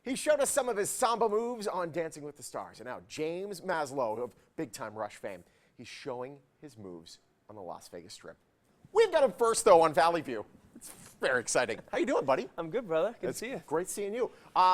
He showed us some of his samba moves on Dancing with the Stars. And now James Maslow of Big Time Rush fame, he's showing his moves on the Las Vegas Strip. We've got him first, though, on Valley View. It's very exciting. How you doing, buddy? I'm good, brother. Good to see you. Great seeing you.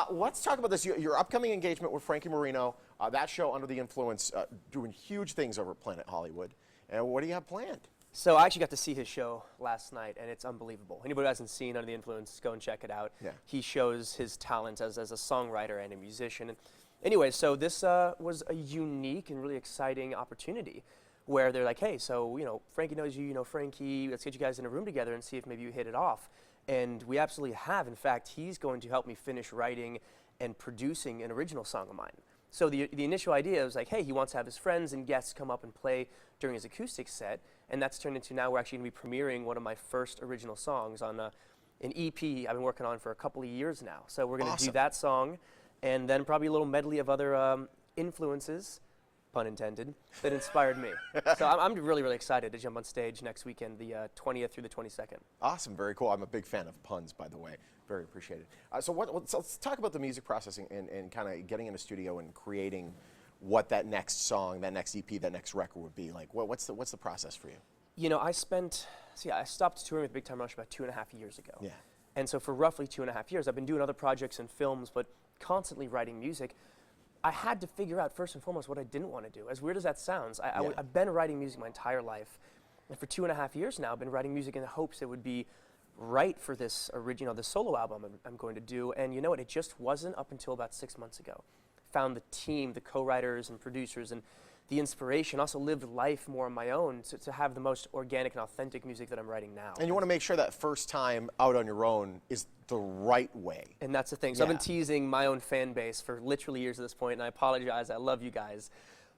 Let's talk about this. Your upcoming engagement with Frankie Moreno, that show, Under the Influence, doing huge things over at Planet Hollywood. And what do you have planned? So I actually got to see his show last night, and it's unbelievable. Anybody who hasn't seen Under the Influence, go and check it out. Yeah. He shows his talents as a songwriter and a musician. And anyway, so this was a unique and really exciting opportunity where they're like, hey, so, you know, Frankie knows you, you know Frankie, let's get you guys in a room together and see if maybe you hit it off. And we absolutely have. In fact, he's going to help me finish writing and producing an original song of mine. So the initial idea was like, hey, he wants to have his friends and guests come up and play during his acoustic set, and that's turned into now we're actually going to be premiering one of my first original songs on an EP I've been working on for a couple of years now. So we're going to do that song, and then probably a little medley of other influences, pun intended, that inspired me. So I'm really, really excited to jump on stage next weekend, the 20th through the 22nd. Awesome, very cool. I'm a big fan of puns, by the way. Very appreciated. So let's talk about the music processing and kind of getting in a studio and creating what that next song, that next EP, that next record would be like. What's the process for you? You know, I stopped touring with Big Time Rush about 2.5 years ago. Yeah. And so for roughly 2.5 years, I've been doing other projects and films, but constantly writing music. I had to figure out first and foremost what I didn't want to do. As weird as that sounds, I've been writing music my entire life. And for 2.5 years now, I've been writing music in the hopes it would be right for this original, the solo album I'm going to do. And you know what, it just wasn't up until about 6 months ago. Found the team, the co-writers and producers, and the inspiration. Also lived life more on my own to have the most organic and authentic music that I'm writing now. And you want to make sure that first time out on your own is the right way. And that's the thing. So I've been teasing my own fan base for literally years at this point, and I apologize, I love you guys,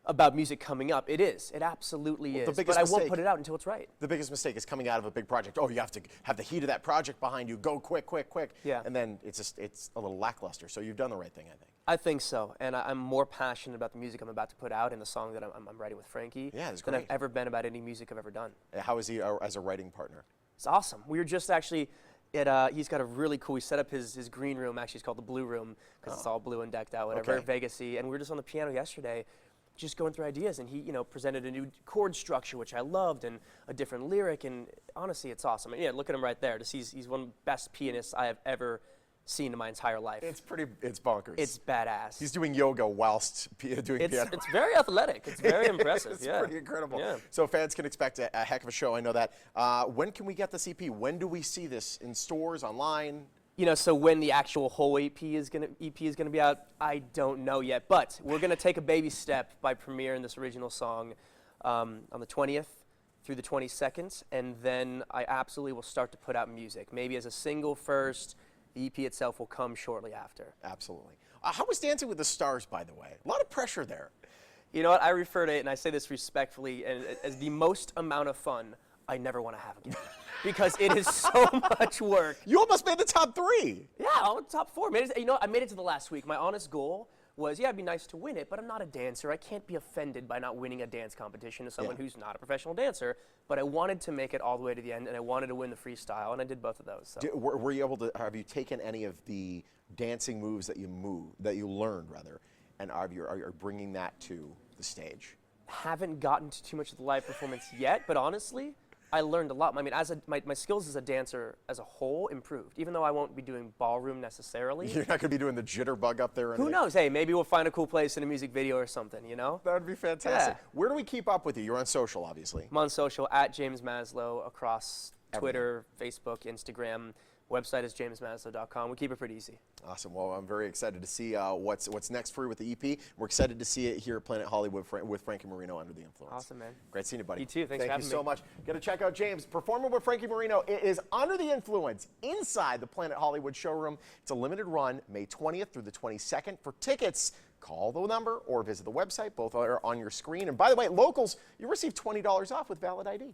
about music coming up. It is. It absolutely is. But I won't put it out until it's right. The biggest mistake is coming out of a big project. Oh, you have to have the heat of that project behind you. Go quick, quick, quick. Yeah. And then it's a little lackluster. So you've done the right thing, I think. I think so. And I'm more passionate about the music I'm about to put out and the song that I'm writing with Frankie than I've ever been about any music I've ever done. How is he as a writing partner? It's awesome. We were just actually at, he's got a really cool, he set up his green room, actually it's called the Blue Room, because it's all blue and decked out, whatever, Vegas-y. And we were just on the piano yesterday, just going through ideas, and he, you know, presented a new chord structure, which I loved, and a different lyric, and honestly, it's awesome. And yeah, look at him right there. He's one of the best pianists I have ever seen in my entire life. It's bonkers. It's badass. He's doing yoga whilst doing piano. It's very athletic. It's very impressive. It's pretty incredible. Yeah. So fans can expect a heck of a show. I know that. When can we get this EP? When do we see this in stores, online? You know, so when the actual whole EP is gonna be out, I don't know yet. But we're gonna take a baby step by premiering this original song on the 20th through the 22nd, and then I absolutely will start to put out music. Maybe as a single first. The EP itself will come shortly after. Absolutely. How was Dancing with the Stars, by the way? A lot of pressure there. You know what? I refer to it, and I say this respectfully, as the most amount of fun I never want to have again. Because it is so much work. You almost made the top 3. Yeah, I'm top 4. You know, I made it to the last week. My honest goal was, yeah, it'd be nice to win it, but I'm not a dancer. I can't be offended by not winning a dance competition as someone who's not a professional dancer. But I wanted to make it all the way to the end, and I wanted to win the freestyle, and I did both of those. So. Were you able to? Have you taken any of the dancing moves that you learned, and are you bringing that to the stage? Haven't gotten to too much of the live performance yet, but honestly, I learned a lot. I mean, my skills as a dancer as a whole improved, even though I won't be doing ballroom necessarily. You're not going to be doing the jitterbug up there? Who knows? Hey, maybe we'll find a cool place in a music video or something, you know? That would be fantastic. Yeah. Where do we keep up with you? You're on social, obviously. I'm on social, at James Maslow, across Twitter, Facebook, Instagram. Website is jamesmaslow.com. We keep it pretty easy. Awesome. Well, I'm very excited to see what's next for you with the EP. We're excited to see it here at Planet Hollywood with Frankie Moreno, Under the Influence. Awesome, man. Great seeing you, buddy. You too. Thanks for having me. Thank you so much. Got to check out James performing with Frankie Moreno. It is Under the Influence inside the Planet Hollywood showroom. It's a limited run, May 20th through the 22nd. For tickets, call the number or visit the website. Both are on your screen. And by the way, locals, you receive $20 off with valid ID.